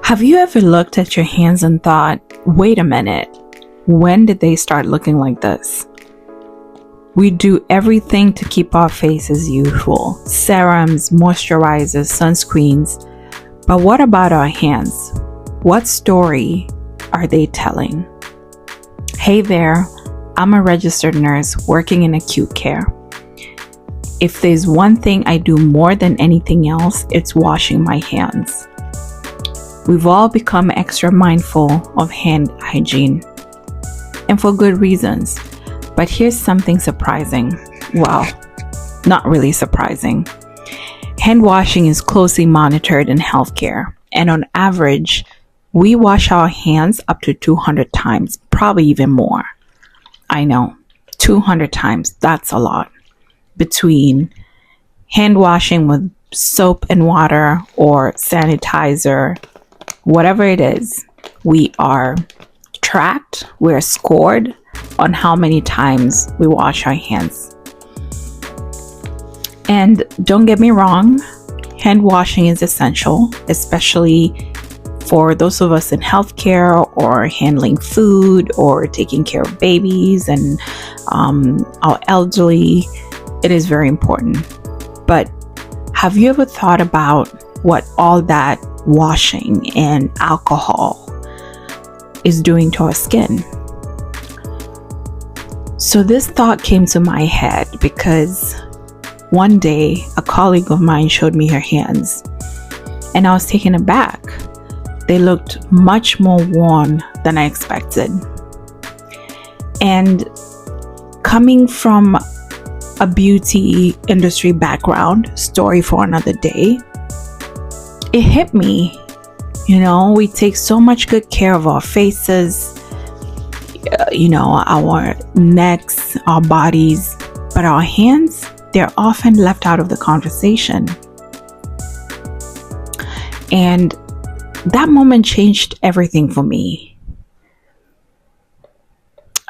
Have you ever looked at your hands and thought, wait a minute, when did they start looking like this? We do everything to keep our face as usual. Serums, moisturizers, sunscreens. But what about our hands? What story are they telling? Hey there, I'm a registered nurse working in acute care. If there's one thing I do more than anything else, it's washing my hands. We've all become extra mindful of hand hygiene, and for good reasons. But here's something surprising. Well, not really surprising. Hand washing is closely monitored in healthcare, and on average, we wash our hands up to 200 times, probably even more. I know, 200 times, that's a lot. Between hand washing with soap and water or sanitizer, whatever it is, we are tracked, we're scored on how many times we wash our hands. And don't get me wrong, hand washing is essential, especially for those of us in healthcare or handling food or taking care of babies and our elderly. It is very important. But have you ever thought about what all that washing and alcohol is doing to our skin? So this thought came to my head because one day a colleague of mine showed me her hands and I was taken aback. They looked much more worn than I expected. And coming from a beauty industry background, story for another day, it hit me. You know, we take so much good care of our faces, our necks, our bodies, but our hands, they're often left out of the conversation. And that moment changed everything for me.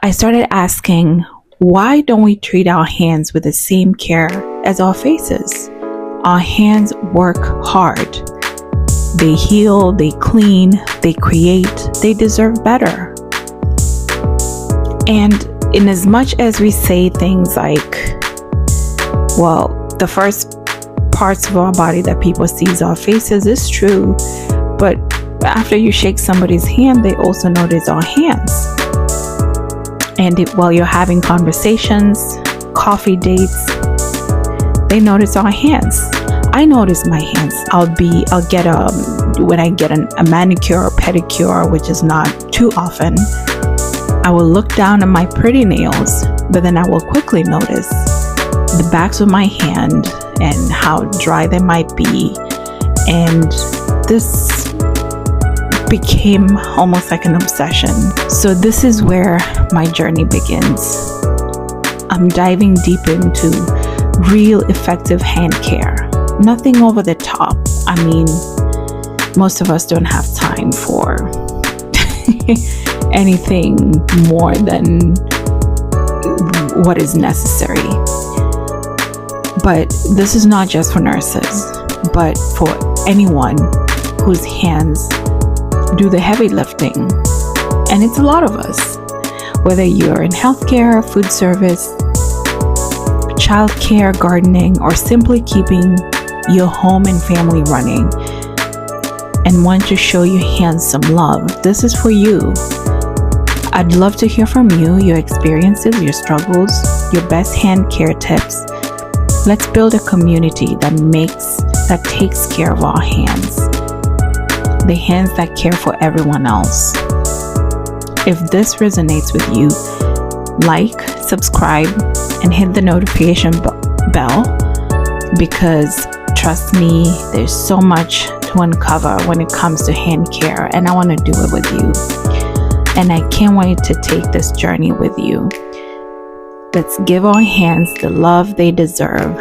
I started asking, why don't we treat our hands with the same care as our faces? Our hands work hard. They heal, they clean, they create, they deserve better. And in as much as we say things like, well, the first parts of our body that people see is our faces, is true. But after you shake somebody's hand, they also notice our hands. And while you're having conversations, coffee dates, they notice our hands. I notice my hands. When I get a manicure or pedicure, which is not too often, I will look down at my pretty nails, but then I will quickly notice the backs of my hand and how dry they might be. And this became almost like an obsession. So this is where my journey begins. I'm diving deep into real effective hand care. Nothing over the top. I mean, most of us don't have time for anything more than what is necessary. But this is not just for nurses, but for anyone whose hands do the heavy lifting. And it's a lot of us, whether you're in healthcare, food service, childcare, gardening, or simply keeping your home and family running and want to show your hands some love. This is for you. I'd love to hear from you, your experiences, your struggles, your best hand care tips. Let's build a community that takes care of our hands. The hands that care for everyone else. If this resonates with you, like, subscribe, and hit the notification bell, because trust me, there's so much to uncover when it comes to hand care, and I want to do it with you. And I can't wait to take this journey with you. Let's give our hands the love they deserve.